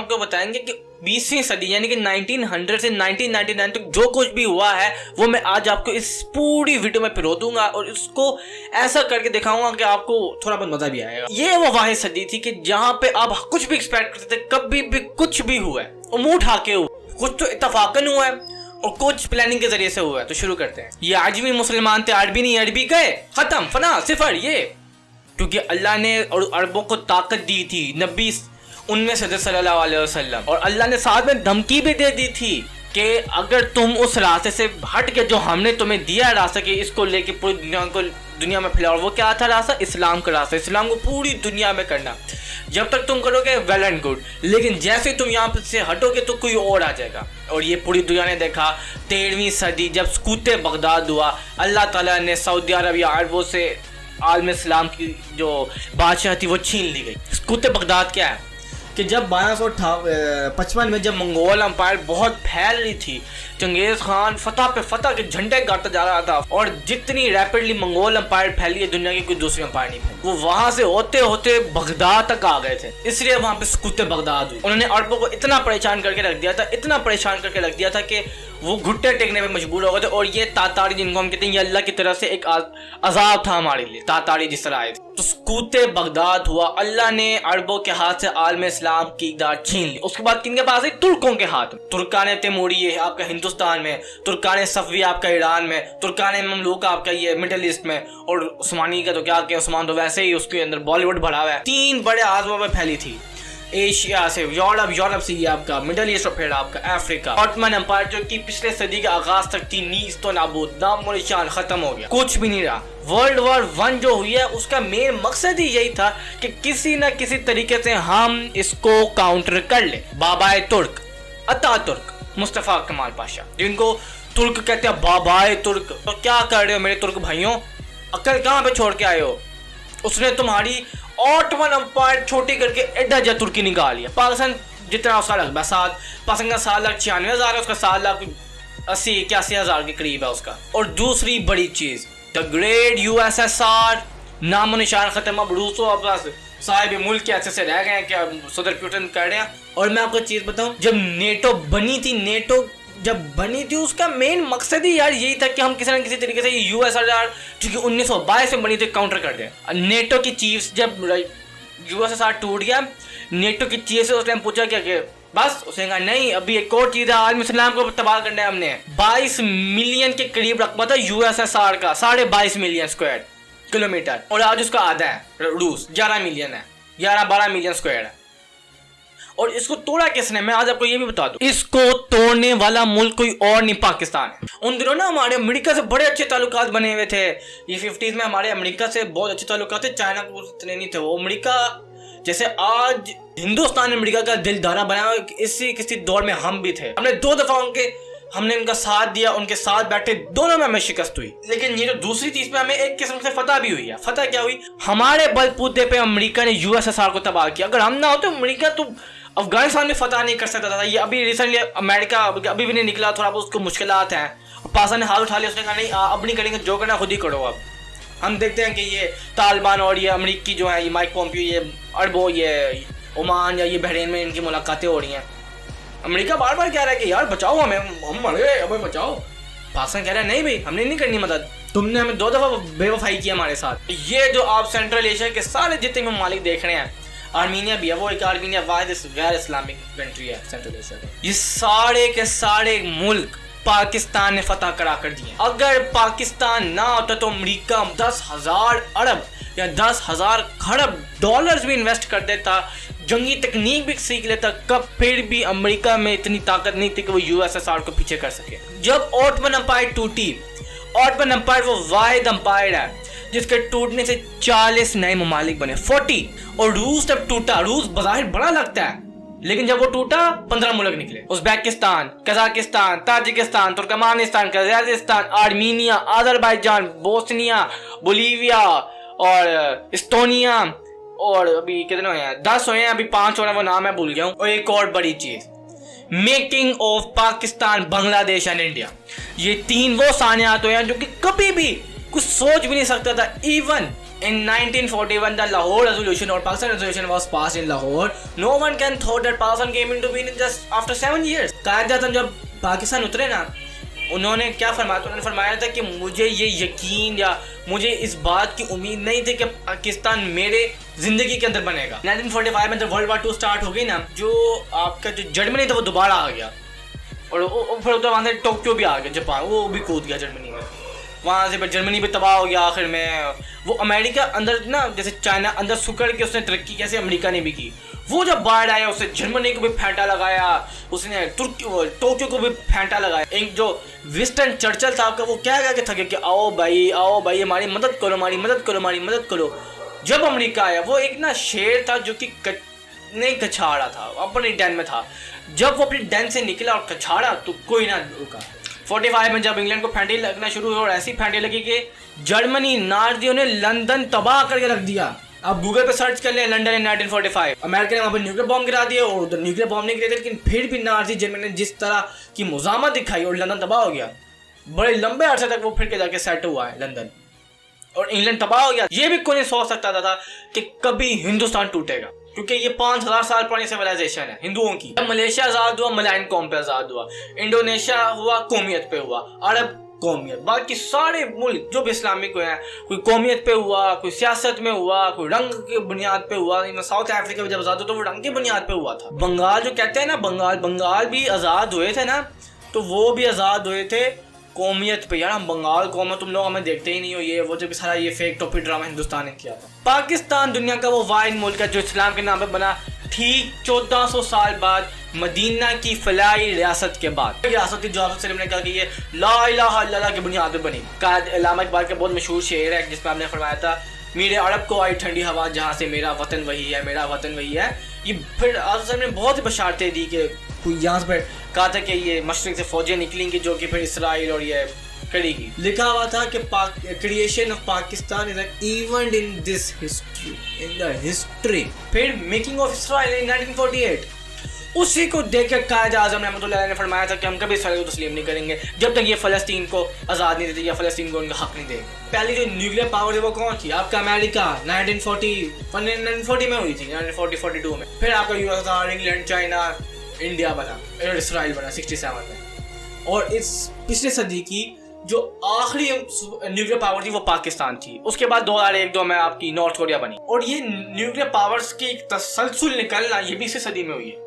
आपको बताएंगे कि 20वीं सदी यानी कि 1900 से 1999 तक जो कुछ भी हुआ है वो मैं आज आपको इस पूरी वीडियो में पिरो दूंगा और इसको ऐसा करके दिखाऊंगा कि आपको थोड़ा बहुत मजा भी आएगा। ये वो वाहिद सदी थी कि जहां पे आप कुछ भी एक्सपेक्ट करते थे, कभी भी कुछ भी हुआ है, मुंह उठा के हुआ, कुछ तो इत्तफाकन हुआ है और कुछ प्लानिंग के जरिए से हुआ है। तो शुरू करते हैं। ये आज भी मुसलमान थे, आज भी नहीं, अरबी गए, खत्म, फना, सिफर। ये क्योंकि अल्लाह ने अरबों को ताकत दी थी, नबी उनमें से सल्लल्लाहु अलैहि वसल्लम, और अल्लाह ने साथ में धमकी भी दे दी थी कि अगर तुम उस रास्ते से हट के जो हमने तुम्हें दिया रास्ता कि इसको लेके पूरी दुनिया में फैलाओ, वो क्या था रास्ता? इस्लाम का रास्ता, इस्लाम को पूरी दुनिया में करना। जब तक तुम करोगे वेल एंड गुड, लेकिन जैसे तुम यहाँ से हटोगे तो कोई और आ जाएगा। और ये पूरी दुनिया ने देखा। 13वीं सदी जब सकूत बगदाद हुआ, अल्लाह ताला ने सऊदी अरबिया अरबों से आलम इस्लाम की जो बादशाह थी वो छीन ली गई। सकूत बगदाद क्या है कि जब 1255 में जब मंगोल अम्पायर बहुत फैल रही थी, चंगेज खान फतह पे फतह के झंडे गाड़ता जा रहा था, और जितनी रैपिडली मंगोल अम्पायर फैली है दुनिया की कोई दूसरी अम्पायर नहीं फैली। वो वहां से होते होते बगदाद तक आ गए थे, इसलिए वहां पे सकूत बगदाद हुई। उन्होंने अरबों को इतना परेशान करके रख दिया था, इतना परेशान करके रख दिया था कि वो घुट्टे टेकने पे मजबूर हो गए थे। और ये तातारी जिनको हम कहते हैं, ये अल्लाह की तरफ से एक अजाब था हमारे लिए, तातारी जिस तरह आए थे। तो सकूत बगदाद हुआ, अल्लाह ने अरबों के हाथ से आलम इस्लाम की इक़्तिदार छीन ली। उसके बाद किनके पास है? तुर्कों के हाथ में। तुर्कान तैमूरी आपका हिंदुस्तान में, तुर्कान सफवी आपका ईरान में, तुर्कान ममलूक आपका ये मिडिल ईस्ट में, और उस्मानी का तो क्या कहते हैं, उस्मान तो वैसे ही उसके अंदर बॉलीवुड भरा हुआ है। 3 बड़े आज़मों में फैली थी, एशिया से यूरोप से ये आपका मिडिल ईस्ट और फिर आपका अफ्रीका। ऑटमन एम्पायर जो कि पिछले सदी के आगाज तक थी, नीस्त तो नाबूद, नामो निशान, खत्म हो गया, कुछ भी नहीं रहा। वर्ल्ड वॉर 1 जो हुई है उसका मेन मकसद ही यही था कि किसी न किसी तरीके से हम इसको काउंटर कर ले। बाबाए तुर्क अतातुर्क मुस्तफा कमाल पाशा, जिनको तुर्क कहते हैं, बाबाए तुर्क। तो क्या कर रहे हो मेरे तुर्क भाइयों, अक्ल कहाँ पे छोड़ के आए हो? उसने तुम्हारी ऑटमन अम्पायर छोटी करके एडा जा तुर्की निकाल लिया। पाकिस्तान जितना उसका लगभग पाकिस्तान का 7,96,000 है, उसका 7,80,81,000 के करीब है उसका। और दूसरी बड़ी चीज, द ग्रेट यूएसएसआर, नामो निशान खत्म। अब रूसो अब साहिब मुल्क के ऐसे से रह गए हैं, क्या सदर पुतिन कर रहे हैं। और मैं आपको चीज बताऊं, जब नेटो बनी थी, जब बनी थी उसका मेन मकसद ही यार यही था कि हम किसी न किसी तरीके से यूएसएसआर जो कि 1922 में बनी थी काउंटर कर दें। नेटो की चीफ्स, जब यूएसएसआर टूट गया, नेटो की चीफ से उस टाइम पूछा क्या कि बस, उसने कहा नहीं, अभी एक और चीज है, आलम इस्लाम को तबाह करना है हमने। 22 मिलियन के करीब रकबा था यूएसएसआर का, 22.5 मिलियन स्क्वायर किलोमीटर, और आज उसका आधा है रूस, 11 मिलियन है, 11-12 मिलियन स्क्वायर है। और इसको तोड़ा किसने, मैं आज आपको ये भी बता दूं, इसको तोड़ने वाला मुल्क कोई और नहीं, पाकिस्तान है। उन दिनों ना हमारे अमेरिका से बड़े अच्छे ताल्लुकात बने हुए थे। ये 50s में हमारे अमेरिका से बहुत अच्छे ताल्लुकात थे, चाइना को इतने नहीं थे। वो अमेरिका जैसे आज हिंदुस्तान अमेरिका का दिलदारा बनाया, इसी किसी दौर में हम भी थे। हमने 2 दफा हमने उनका साथ दिया, उनके साथ बैठे, दोनों में हमें शिकस्त हुई। लेकिन ये जो दूसरी चीज पे हमें एक किस्म से फतह भी हुई है। फतह क्या हुई? हमारे बलबूते पे अमेरिका ने यूएसएसआर को तबाह किया। अगर हम ना होते, अमेरिका तो अफगानिस्तान में फतह नहीं कर सकता था। ये अभी रिसेंटली अमेरिका अभी भी नहीं निकला, थोड़ा बहुत उसको मुश्किलात हैं। पाकिस्तान ने हाथ उठा लिया, उसने कहा नहीं अब नहीं करेंगे, जो करना खुद ही करो। अब हम देखते हैं कि ये तालिबान और ये अमेरिकी जो है, ये माइक पोम्पियो, ये अरबों, ये ओमान या ये बहरीन में इनकी मुलाकातें हो रही हैं। अमेरिका बार बार कह रहा है कि यार बचाओ हमें, हम मर गए, अब बचाओ। पाकिस्तान कह रहा है नहीं भाई, हमने नहीं करनी मदद, तुमने हमें 2 दफा बेवफाई की हमारे साथ। ये जो आप सेंट्रल एशिया के सारे जितने भी ममालिक देख रहे हैं, आर्मीनिया भी है, वो एक आर्मीनिया वाहिद गैर इस्लामिक कंट्री है सेंट्रल एशिया का। ये सारे के सारे मुल्क पाकिस्तान ने फतह करा कर दिए। अगर पाकिस्तान ना होता तो अमेरिका 10,000 अरब या 10,000 खरब डॉलर्स भी इन्वेस्ट कर देता, जंगी तकनीक भी सीख लेता, कब फिर भी अमेरिका में इतनी ताकत नहीं थी कि वो यूएसएसआर को पीछे कर सके। जब ऑटमन अम्पायर टूटी, ऑटमन अम्पायर वो वाहिद अम्पायर है जिसके टूटने से 40 नए ममालिक बने, 40। और रूस जब टूटा, रूस बाहर बड़ा लगता है, लेकिन जब वो टूटा 15 मुल्क निकले, Uzbekistan, Kazakhstan, Tajikistan, Turkmenistan, Kazakhstan, Armenia, Azerbaijan, Bosnia, Bolivia और इस्टोनिया, और अभी कितने हुए हैं? 10 हुए हैं, अभी 5 हो रहे हैं, वो नाम मैं भूल गया हूँ। और एक और बड़ी चीज, making of Pakistan, Bangladesh and India. ये 3 वो सानियात हुए हैं जो कि कभी भी कुछ सोच भी नहीं सकता था। Even in 1941 the Lahore resolution or Pakistan resolution was passed in Lahore. No one can thought that Pakistan came into being in just after 7 years. कायद आज़म जब पाकिस्तान उतरे ना, उन्होंने क्या फरमाया? उन्होंने फरमाया था कि मुझे ये यकीन या मुझे इस बात की उम्मीद नहीं थी कि पाकिस्तान मेरे जिंदगी के अंदर बनेगा। 1945 में जब वर्ल्ड वार 2 स्टार्ट हो गई ना, जो आपका जो जर्मनी था वो दोबारा आ गया और फिर वहाँ से टोक्यो भी आ गया, जापान वो भी कूद गया जर्मनी में। वहाँ से जर्मनी भी तबाह हो गया आखिर में। वो अमेरिका अंदर ना, जैसे चाइना अंदर सुकड़ के उसने तरक्की कैसे अमेरिका ने भी की, वो जब बाढ़ आया उसने जर्मनी को भी फेंटा लगाया, उसने टोक्यो को भी फेंटा लगाया। एक जो विंस्टन चर्चिल था आपका, वो क्या कह के थके कि आओ भाई हमारी मदद करो, हमारी मदद करो, हमारी मदद करो। जब अमेरिका आया वो एक ना शेर था जो कि नहीं कछाड़ा था, अपनी डैन में था। जब वो अपनी डैन से निकला और कछाड़ा तो कोई ना रुका। 45 में जब इंग्लैंड को फेंटे लगना शुरू हुई और ऐसी फेंटे लगी कि जर्मनी नाजियों ने लंदन तबाह करके रख दिया। आप गूगल पे सर्च कर लें लंदन इन 1945। अमेरिका ने वहाँ पर न्यूक्लियर बॉम्ब गिरा दिए और उधर न्यूक्लियर बॉम्ब नहीं गिरे थे, लेकिन फिर भी नाजी जर्मनी ने जिस तरह की मुजामत दिखाई और लंदन तबाह हो गया। बड़े लंबे अरसे तक वो फिर के जाके सेट हुआ है लंदन और इंग्लैंड तबाह हो गया। ये भी कोई नहीं सोच सकता था कि कभी हिंदुस्तान टूटेगा, क्योंकि ये 5000 साल पुरानी सिविलाइजेशन है हिंदुओं की। जब मलेशिया आज़ाद हुआ, मलायन कौम पे आज़ाद हुआ, इंडोनेशिया हुआ कौमियत पे हुआ, अरब कौमियत, बाकी सारे मुल्क जो भी इस्लामिक हुए हैं, कोई कौमियत पे हुआ, कोई सियासत में हुआ, कोई रंग की बुनियाद पे हुआ। साउथ अफ्रीका में जब आज़ाद हुआ तो वो रंग की बुनियाद पे हुआ था। बंगाल जो कहते हैं ना, बंगाल भी आज़ाद हुए थे ना, तो वो भी आज़ाद हुए थे कौमियत पे। यार हम बंगाल कौम तुम लोग हमें देखते ही नहीं हो, ये वो जब सारा ये फेक टॉपी ड्रामा हिंदुस्तान ने किया था। पाकिस्तान दुनिया का वो वाहिद मुल्क है जो इस्लाम के नाम पे बना ठीक 1400 साल बाद, मदीना की फलाई रियासत के बाद। रियासत की जो ने कहा कि ये ला इलाहा इल्लल्लाह की बुनियाद पे बनी। अल्लामा इकबाल का बहुत मशहूर शेर है जिसमें आपने फरमाया था, मेरे अरब को आई ठंडी हवा जहाँ से मेरा वतन वही है, मेरा वतन वही है। ये फिर आज़म ने बहुत ही बशारतें दी कि कोई यहाँ पर कहा था कि ये मशरिक से फौजें निकलेंगी जो कि फिर इसराइल और ये करेगी। लिखा हुआ था कि creation of Pakistan is an event in this history, in the history. फिर मेकिंग ऑफ इसराइल इन 1948। उसी को देखकर कायद आज़म रहमतुल्लाह अलैह ने फरमाया था कि हम कभी इसराइल को तस्लीम नहीं करेंगे जब तक ये फ़लस्तीन को आज़ाद नहीं देते या फ़लस्तीन को उनका हक नहीं देंगे। पहली जो न्यूक्लियर पावर थी वो कौन थी? आपका अमेरिका 1940 में हुई थी, 1942 में। फिर आपका यूएसआर, इंग्लैंड, चाइना, इंडिया बना और इसराइल बना 67 में। और इस पिछले सदी की जो आखिरी न्यूक्लियर पावर थी वो पाकिस्तान थी। उसके बाद 2001-2 में आपकी नॉर्थ कोरिया बनी। और ये न्यूक्लियर पावर्स की तसलसल निकलना ये भी इसी सदी में हुई है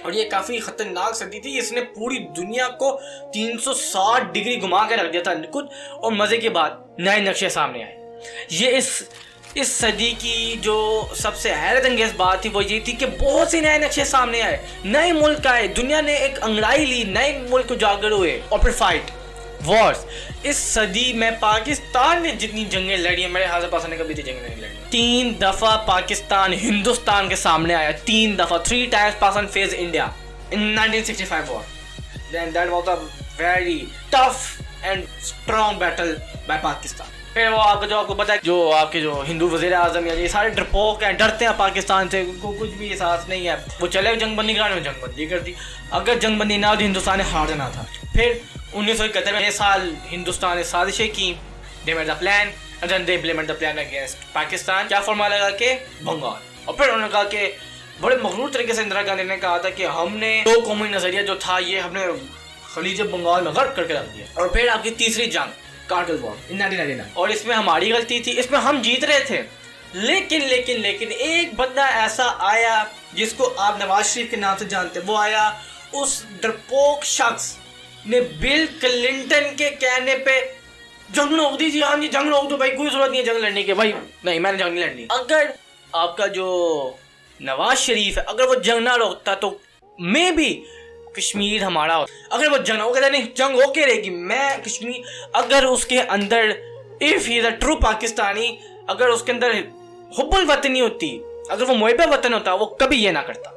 और ये काफी खतरनाक सदी थी। इसने पूरी दुनिया को 360 डिग्री घुमा के रख दिया था कुछ। और मजे की बात, नए नक्शे सामने आए। ये इस सदी की जो सबसे हैरत अंगेज बात थी वो ये थी कि बहुत से नए नक्शे सामने आए, नए मुल्क आए, दुनिया ने एक अंगड़ाई ली, नए मुल्क उजागर हुए और फिर फाइट वॉर्स। इस सदी में पाकिस्तान ने जितनी जंगें लड़ी हैं, मेरे ख्याल से पाकिस्तान ने कभी इतनी जंगें नहीं लड़ी। 3 दफा पाकिस्तान हिंदुस्तान के सामने आया, 3 दफा, 3 times Pakistan phase India in 1965 war. Then that was a very tough and strong battle by Pakistan. फिर वो आपको पता है जो आपके जो हिंदू वज़ीर आज़म या ये सारे डरपोक हैं, डरते हैं पाकिस्तान से, उनको कुछ भी एहसास नहीं है। वो चले जंगबंदी कराने में जंगबंदी कर दी। अगर जंगबंदी ना होती हिंदुस्तान ने हार जाना था। फिर 1971 में साल हिंदुस्तान ने साजिशें की, they made the plan and then they implement the plan against Pakistan. क्या फॉर्मूला लगा के? बंगाल। और फिर उन्होंने कहा कि बड़े मगरूर तरीके से इंदिरा गांधी ने कहा था कि हमने 2 कौमी नज़रिया जो था ये हमने खलीज बंगाल में गर्क करके रख दिया। और फिर आपकी तीसरी जंग कारगिल वॉर इन 1999। और इसमें हमारी गलती थी, इसमें हम जीत रहे थे, लेकिन एक बंदा ऐसा आया जिसको आप नवाज शरीफ के नाम से जानते हैं। वो आया, उस डरपोक शख्स ने बिल क्लिंटन के कहने पे जंग रोक दी थी। हाँ जी जंग रोक दो भाई, कोई जरूरत नहीं है जंग लड़ने के। भाई नहीं, मैंने जंग नहीं लड़नी। अगर आपका जो नवाज शरीफ है अगर वो जंग ना रोकता तो मे भी कश्मीर हमारा हो। अगर वो जंग हो, कहता नहीं जंग होके रहेगी, मैं कश्मीर, अगर उसके अंदर if he is a true Pakistani, अगर उसके अंदर हुब्बुल वतनी होती, अगर वो मुहिब्बे वतन होता, वो कभी ये ना करता।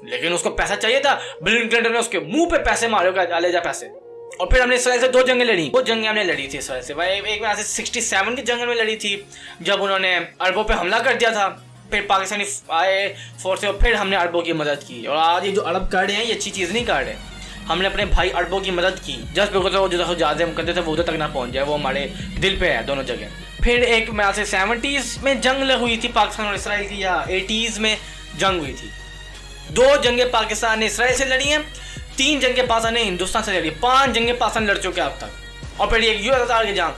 लेकिन उसको पैसा चाहिए था, बिल क्लिंटन ने उसके मुंह पे पैसे मारे, ले जा पैसे। और फिर हमने इसराइल से 2 जंगें लड़ी। वो जंगें हमने लड़ी थी इसराइल से भाई। एक में 67 की जंग में लड़ी थी जब उन्होंने अरबों पे हमला कर दिया था। फिर पाकिस्तानी आए फोर्स और फिर हमने अरबों की मदद की। और आज ये जो अरब कर रहे हैं ये अच्छी चीज़ नहीं कर रहे। हमने अपने भाई अरबों की मदद की जस्ट बिकॉज वो जो ज़्यादा हम करते थे वो उधर तक ना पहुंच जाए, वो हमारे दिल पे है दोनों जगह। फिर एक मैं से 70s में जंग हुई थी पाकिस्तान और इसराइल की, या 80s में जंग हुई थी। 2 जंगें पाकिस्तान ने इसराइल से लड़ी हैं, 3 जंगें पाकिस्तान ने हिंदुस्तान से लड़ी, 5 जंगें पाकिस्तान लड़ चुके हैं अब तक। और फिर एक यूएसएसआर की जंग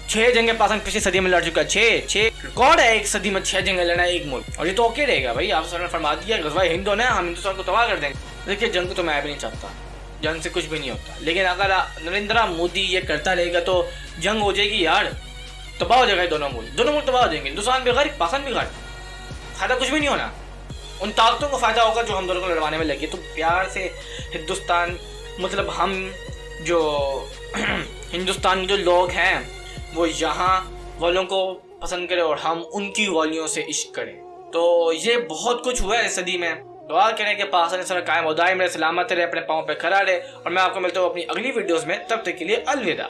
6 जंगें पाकिस्तान पिछली सदी में लड़ चुका है। 6 रिकॉर्ड है एक सदी में 6 जंगें लड़ा है एक मुल्क। और ये तो ओके रहेगा भाई, आप सर ने फरमा दिया गज़वा हिंद होना है, हम हिंदुस्तान को तबाह कर देंगे। देखिए जंग को तो मैं भी नहीं चाहता, जंग से कुछ भी नहीं होता, लेकिन अगर नरेंद्र मोदी ये करता रहेगा तो जंग हो जाएगी यार, तबाह हो जाएगा दोनों मुल्क तबाह हो जाएंगे, हिंदुस्तान भी गर्क पाकिस्तान भी गर्क, फायदा कुछ भी नहीं होना। उन ताकतों को फायदा होगा जो हम दोनों को लड़वाने में लगे। तो प्यार से हिंदुस्तान, मतलब हम जो हिंदुस्तान के जो लोग हैं वो यहाँ वालों को पसंद करें और हम उनकी वालियों से इश्क करें। तो ये बहुत कुछ हुआ है इस सदी में। दुआ करें कि पाकिस्तान सर कायम और दायम रहे, सलामत रहे, अपने पाँव पे खड़ा रहे। और मैं आपको मिलता हूँ अपनी अगली वीडियोस में, तब तक के लिए अलविदा।